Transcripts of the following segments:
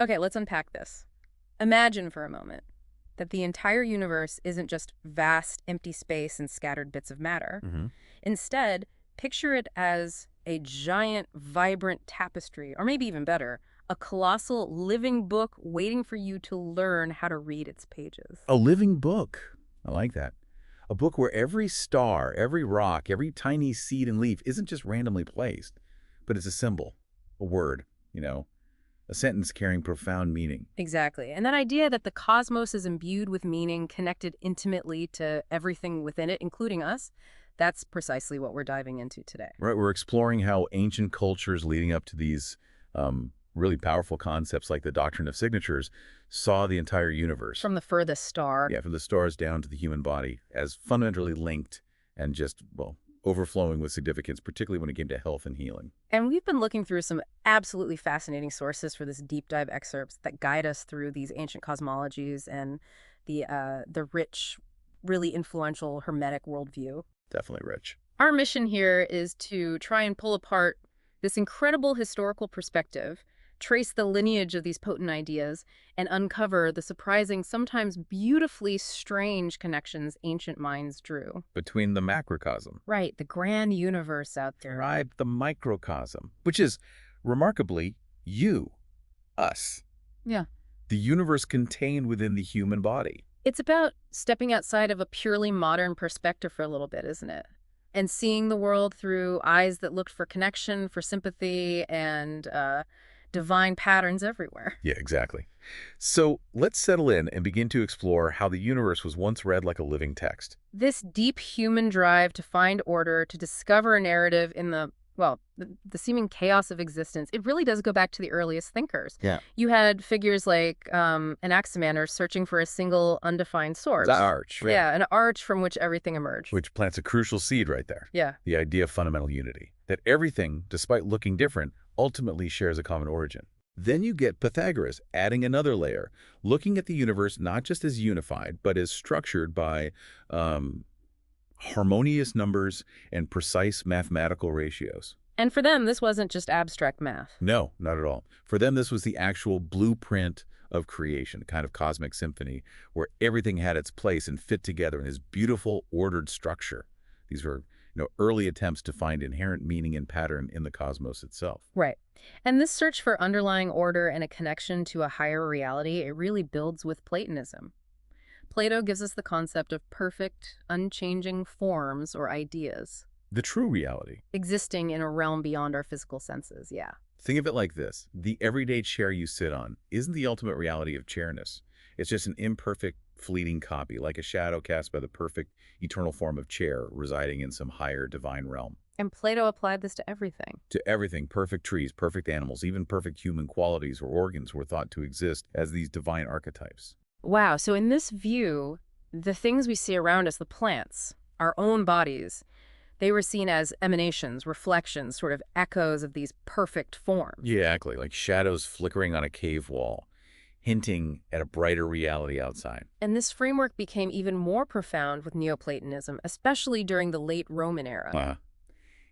Okay, let's unpack this. Imagine for a moment that the entire universe isn't just vast, empty space and scattered bits of matter. Hmm. Instead, picture it as a giant, vibrant tapestry, or maybe even better, a colossal living book waiting for you to learn how to read its pages. A living book. I like that. A book where every star, every rock, every tiny seed and leaf isn't just randomly placed, but it's a symbol, a word, you know, a sentence carrying profound meaning. Exactly. And that idea that the cosmos is imbued with meaning, connected intimately to everything within it, including us, that's precisely what we're diving into today. Right, we're exploring how ancient cultures leading up to these really powerful concepts like the doctrine of signatures saw the entire universe. From the furthest star. Yeah, from the stars down to the human body as fundamentally linked and just, well, overflowing with significance, particularly when it came to health and healing. And we've been looking through some absolutely fascinating sources for this deep dive excerpts that guide us through these ancient cosmologies and the rich, really influential Hermetic worldview. Definitely rich. Our mission here is to try and pull apart this incredible historical perspective, trace the lineage of these potent ideas, and uncover the surprising, sometimes beautifully strange connections ancient minds drew. Between the macrocosm, Right, the grand universe out there. right, the microcosm, which is remarkably you, us, Yeah. the universe contained within the human body. It's about stepping outside of a purely modern perspective for a little bit, isn't it? And seeing the world through eyes that looked for connection, for sympathy, and divine patterns everywhere. Yeah, exactly. So let's settle in and begin to explore how the universe was once read like a living text. This deep human drive to find order, to discover a narrative in the seeming chaos of existence, it really does go back to the earliest thinkers. Yeah. You had figures like Anaximander searching for a single undefined source. The arch. Yeah, an arch from which everything emerged. Which plants a crucial seed right there. Yeah. The idea of fundamental unity. That everything, despite looking different, ultimately shares a common origin. Then you get Pythagoras adding another layer, looking at the universe not just as unified, but as structured by harmonious numbers and precise mathematical ratios. And for them, this wasn't just abstract math. No, not at all. For them, this was the actual blueprint of creation, a kind of cosmic symphony where everything had its place and fit together in this beautiful, ordered structure. These were, early attempts to find inherent meaning and pattern in the cosmos itself. Right. And this search for underlying order and a connection to a higher reality, it really builds with Platonism. Plato gives us the concept of perfect, unchanging forms or ideas The true reality. existing in a realm beyond our physical senses, yeah. Think of it like this. The everyday chair you sit on isn't the ultimate reality of chairness. It's just an imperfect, fleeting copy, like a shadow cast by the perfect, eternal form of chair residing in some higher divine realm. And Plato applied this to everything. To everything, perfect trees, perfect animals, even perfect human qualities or organs were thought to exist as these divine archetypes. Wow, so in this view, the things we see around us, the plants, our own bodies, they were seen as emanations, reflections, sort of echoes of these perfect forms. Yeah, exactly, like shadows flickering on a cave wall, hinting at a brighter reality outside. And this framework became even more profound with Neoplatonism, especially during the late Roman era.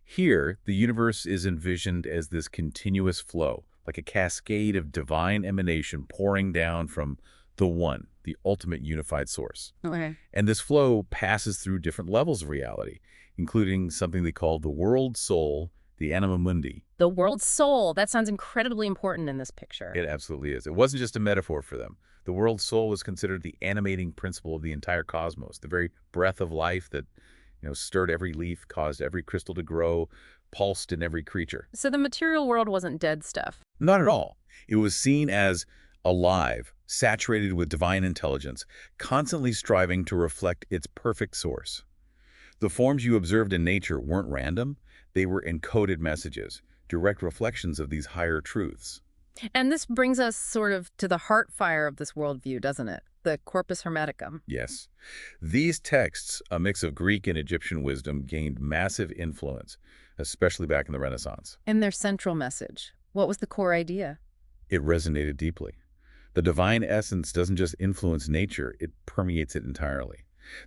Here, the universe is envisioned as this continuous flow, like a cascade of divine emanation pouring down from the One, the ultimate unified source. Okay. And this flow passes through different levels of reality, including something they call the world soul, the anima mundi. The world soul, that sounds incredibly important in this picture. It absolutely is. It wasn't just a metaphor for them. The world soul was considered the animating principle of the entire cosmos, the very breath of life that stirred every leaf, caused every crystal to grow, pulsed in every creature. So the material world wasn't dead stuff. Not at all. It was seen as alive, saturated with divine intelligence, constantly striving to reflect its perfect source. The forms you observed in nature weren't random. They were encoded messages, direct reflections of these higher truths. And this brings us sort of to the heart fire of this worldview, doesn't it? The Corpus Hermeticum. Yes. These texts, a mix of Greek and Egyptian wisdom, gained massive influence, especially back in the Renaissance. And their central message. What was the core idea? It resonated deeply. The divine essence doesn't just influence nature, it permeates it entirely.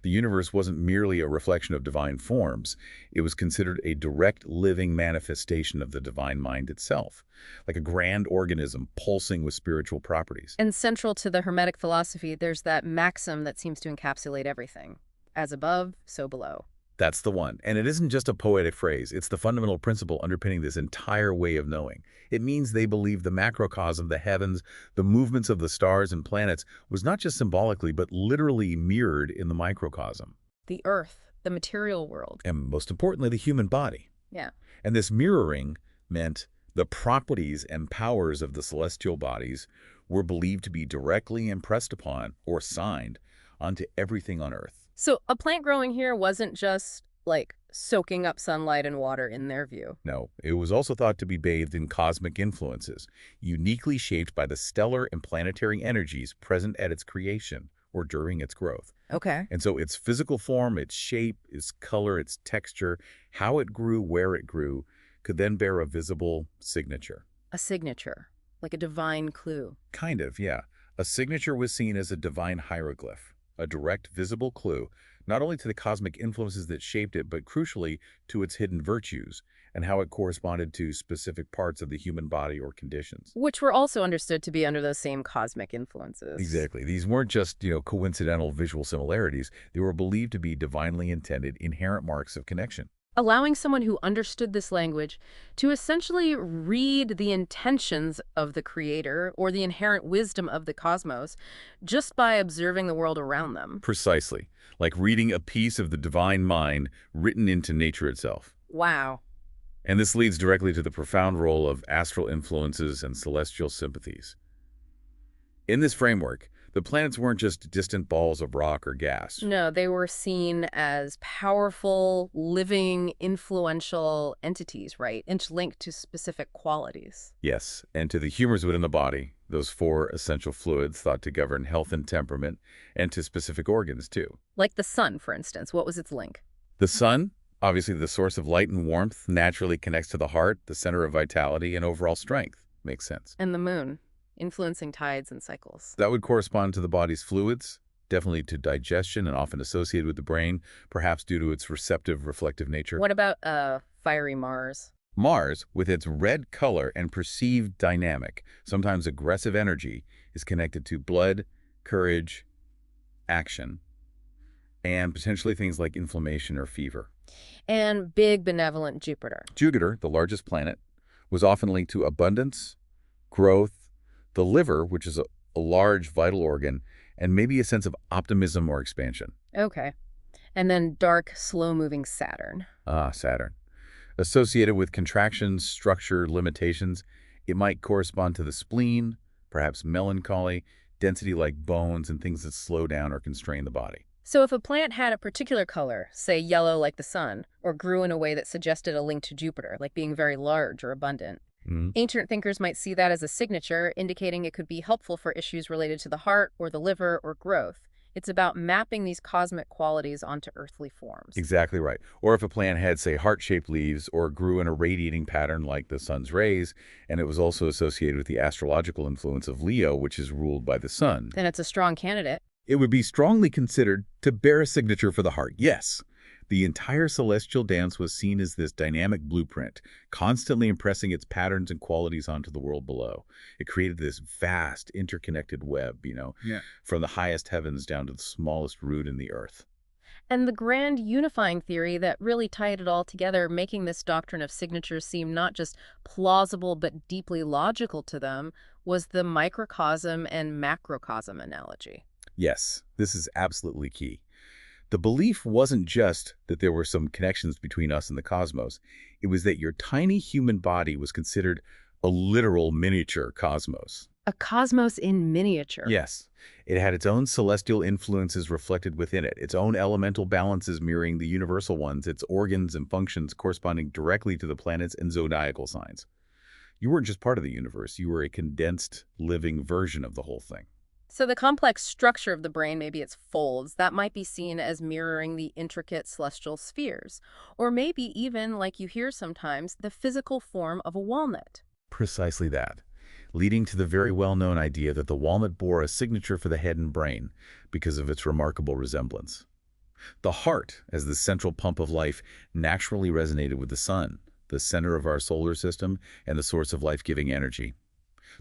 The universe wasn't merely a reflection of divine forms. It was considered a direct living manifestation of the divine mind itself, like a grand organism pulsing with spiritual properties. And central to the Hermetic philosophy, there's that maxim that seems to encapsulate everything. As above, so below. That's the one. And it isn't just a poetic phrase. It's the fundamental principle underpinning this entire way of knowing. It means they believe the macrocosm, the heavens, the movements of the stars and planets, was not just symbolically, but literally mirrored in the microcosm. The earth, the material world. And most importantly, the human body. Yeah. And this mirroring meant the properties and powers of the celestial bodies were believed to be directly impressed upon or signed onto everything on Earth. So a plant growing here wasn't just, like, soaking up sunlight and water in their view. No, it was also thought to be bathed in cosmic influences, uniquely shaped by the stellar and planetary energies present at its creation or during its growth. Okay. And so its physical form, its shape, its color, its texture, how it grew, where it grew, could then bear a visible signature. A signature, like a divine clue. Kind of, yeah. A signature was seen as a divine hieroglyph, a direct, visible clue, not only to the cosmic influences that shaped it, but crucially to its hidden virtues and how it corresponded to specific parts of the human body or conditions. Which were also understood to be under those same cosmic influences. Exactly. These weren't just, coincidental visual similarities. They were believed to be divinely intended, inherent marks of connection. Allowing someone who understood this language to essentially read the intentions of the creator or the inherent wisdom of the cosmos just by observing the world around them. Precisely. Like reading a piece of the divine mind written into nature itself. Wow. And this leads directly to the profound role of astral influences and celestial sympathies. In this framework, the planets weren't just distant balls of rock or gas. No, they were seen as powerful, living, influential entities, right? Interlinked to specific qualities. Yes, and to the humors within the body, those four essential fluids thought to govern health and temperament, and to specific organs, too. Like the sun, for instance. What was its link? The sun, obviously the source of light and warmth, naturally connects to the heart, the center of vitality, and overall strength. Makes sense. And the moon, influencing tides and cycles. That would correspond to the body's fluids, definitely to digestion and often associated with the brain, perhaps due to its receptive, reflective nature. What about fiery Mars? Mars, with its red color and perceived dynamic, sometimes aggressive energy, is connected to blood, courage, action, and potentially things like inflammation or fever. And big benevolent Jupiter. Jupiter, the largest planet, was often linked to abundance, growth, the liver, which is a large vital organ, and maybe a sense of optimism or expansion. Okay. And then dark, slow-moving Saturn. Ah, Saturn. Associated with contractions, structure, limitations, it might correspond to the spleen, perhaps melancholy, density like bones, and things that slow down or constrain the body. So if a plant had a particular color, say yellow like the sun, or grew in a way that suggested a link to Jupiter, like being very large or abundant, ancient thinkers might see that as a signature, indicating it could be helpful for issues related to the heart or the liver or growth. It's about mapping these cosmic qualities onto earthly forms. Exactly right. Or if a plant had, say, heart-shaped leaves or grew in a radiating pattern like the sun's rays, and it was also associated with the astrological influence of Leo, which is ruled by the sun. Then it's a strong candidate. It would be strongly considered to bear a signature for the heart, yes. The entire celestial dance was seen as this dynamic blueprint, constantly impressing its patterns and qualities onto the world below. It created this vast, interconnected web, from the highest heavens down to the smallest root in the earth. And the grand unifying theory that really tied it all together, making this doctrine of signatures seem not just plausible but deeply logical to them, was the microcosm and macrocosm analogy. Yes, this is absolutely key. The belief wasn't just that there were some connections between us and the cosmos. It was that your tiny human body was considered a literal miniature cosmos. A cosmos in miniature. Yes. It had its own celestial influences reflected within it, its own elemental balances mirroring the universal ones, its organs and functions corresponding directly to the planets and zodiacal signs. You weren't just part of the universe. You were a condensed, living version of the whole thing. So the complex structure of the brain, maybe its folds, that might be seen as mirroring the intricate celestial spheres. Or maybe even, like you hear sometimes, the physical form of a walnut. Precisely that, leading to the very well-known idea that the walnut bore a signature for the head and brain because of its remarkable resemblance. The heart, as the central pump of life, naturally resonated with the sun, the center of our solar system and the source of life-giving energy.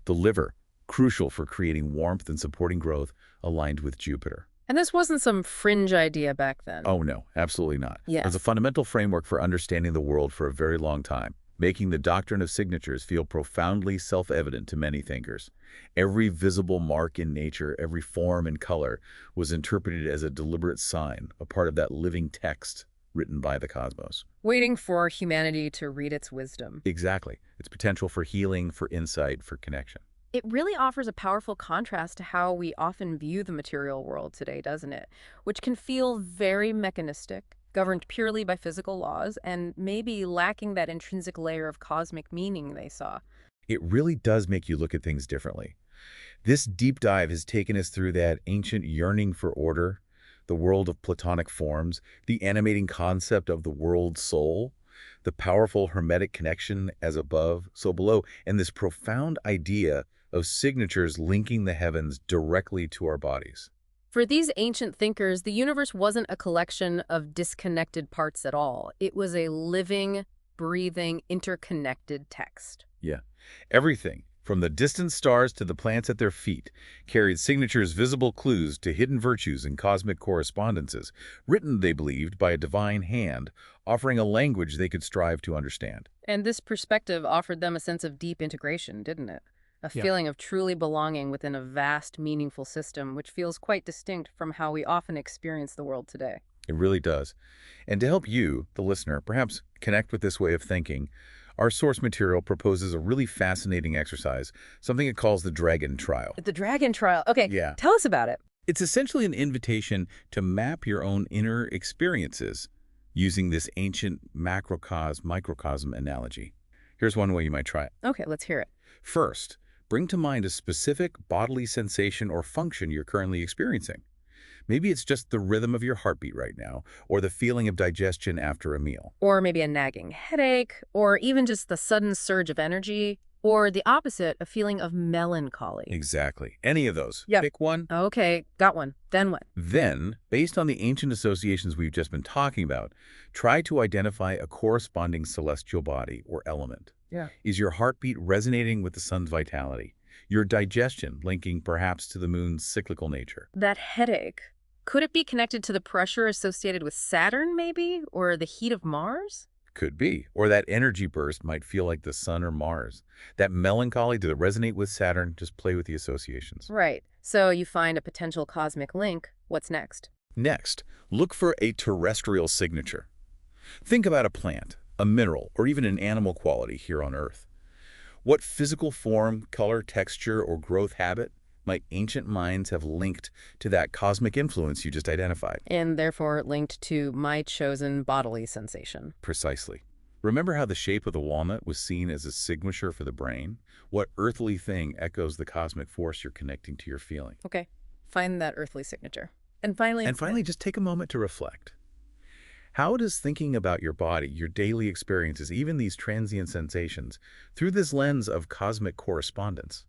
The liver, crucial for creating warmth and supporting growth, aligned with Jupiter. And this wasn't some fringe idea back then. Oh no, absolutely not. Yeah. There's a fundamental framework for understanding the world for a very long time, making the doctrine of signatures feel profoundly self-evident to many thinkers. Every visible mark in nature, every form and color, was interpreted as a deliberate sign, a part of that living text written by the cosmos. Waiting for humanity to read its wisdom. Exactly. Its potential for healing, for insight, for connection. It really offers a powerful contrast to how we often view the material world today, doesn't it? Which can feel very mechanistic, governed purely by physical laws, and maybe lacking that intrinsic layer of cosmic meaning they saw. It really does make you look at things differently. This deep dive has taken us through that ancient yearning for order, the world of Platonic forms, the animating concept of the world soul, the powerful hermetic connection as above, so below, and this profound idea of signatures linking the heavens directly to our bodies. For these ancient thinkers, the universe wasn't a collection of disconnected parts at all. It was a living, breathing, interconnected text. Yeah. Everything, from the distant stars to the plants at their feet, carried signatures, visible clues to hidden virtues and cosmic correspondences, written, they believed, by a divine hand, offering a language they could strive to understand. And this perspective offered them a sense of deep integration, didn't it? A Yeah. feeling of truly belonging within a vast, meaningful system, which feels quite distinct from how we often experience the world today. It really does. And to help you, the listener, perhaps connect with this way of thinking, our source material proposes a really fascinating exercise, something it calls the Dragon Trial. The Dragon Trial. Okay, Yeah. tell us about it. It's essentially an invitation to map your own inner experiences using this ancient macrocosm-microcosm analogy. Here's one way you might try it. Okay, let's hear it. First, bring to mind a specific bodily sensation or function you're currently experiencing. Maybe it's just the rhythm of your heartbeat right now, or the feeling of digestion after a meal. Or maybe a nagging headache, or even just the sudden surge of energy, or the opposite, a feeling of melancholy. Exactly. Any of those. Yep. Pick one. Okay, got one. Then what? Then, based on the ancient associations we've just been talking about, try to identify a corresponding celestial body or element. Yeah. Is your heartbeat resonating with the sun's vitality? Your digestion linking perhaps to the moon's cyclical nature? That headache, could it be connected to the pressure associated with Saturn, maybe? Or the heat of Mars? Could be. Or that energy burst might feel like the sun or Mars. That melancholy, does it resonate with Saturn? Just play with the associations. Right. So you find a potential cosmic link. What's next? Next, look for a terrestrial signature. Think about a plant, a mineral, or even an animal quality here on Earth. What physical form, color, texture, or growth habit might ancient minds have linked to that cosmic influence you just identified? And therefore linked to my chosen bodily sensation. Precisely. Remember how the shape of the walnut was seen as a signature for the brain? What earthly thing echoes the cosmic force you're connecting to your feeling? Okay, find that earthly signature. And finally, Just take a moment to reflect. How does thinking about your body, your daily experiences, even these transient sensations, through this lens of cosmic correspondence,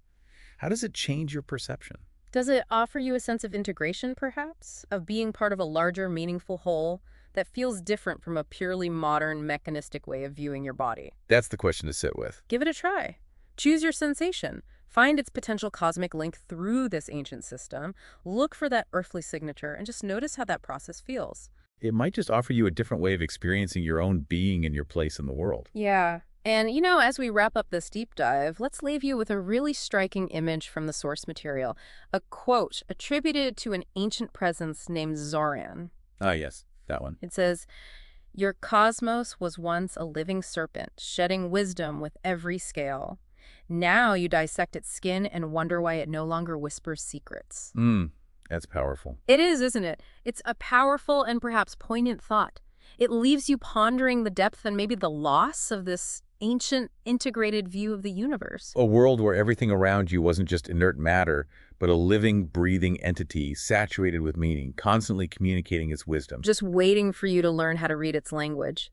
how does it change your perception? does it offer you a sense of integration, perhaps? Of being part of a larger, meaningful whole that feels different from a purely modern, mechanistic way of viewing your body? That's the question to sit with. Give it a try. Choose your sensation. Find its potential cosmic link through this ancient system. Look for that earthly signature and just notice how that process feels. It might just offer you a different way of experiencing your own being and your place in the world. Yeah. And, as we wrap up this deep dive, let's leave you with a really striking image from the source material. A quote attributed to an ancient presence named Zoran. Ah, yes, that one. It says, "Your cosmos was once a living serpent, shedding wisdom with every scale. Now you dissect its skin and wonder why it no longer whispers secrets." That's powerful. It is, isn't it? It's a powerful and perhaps poignant thought. It leaves you pondering the depth and maybe the loss of this ancient, integrated view of the universe. A world where everything around you wasn't just inert matter, but a living, breathing entity saturated with meaning, constantly communicating its wisdom. Just waiting for you to learn how to read its language.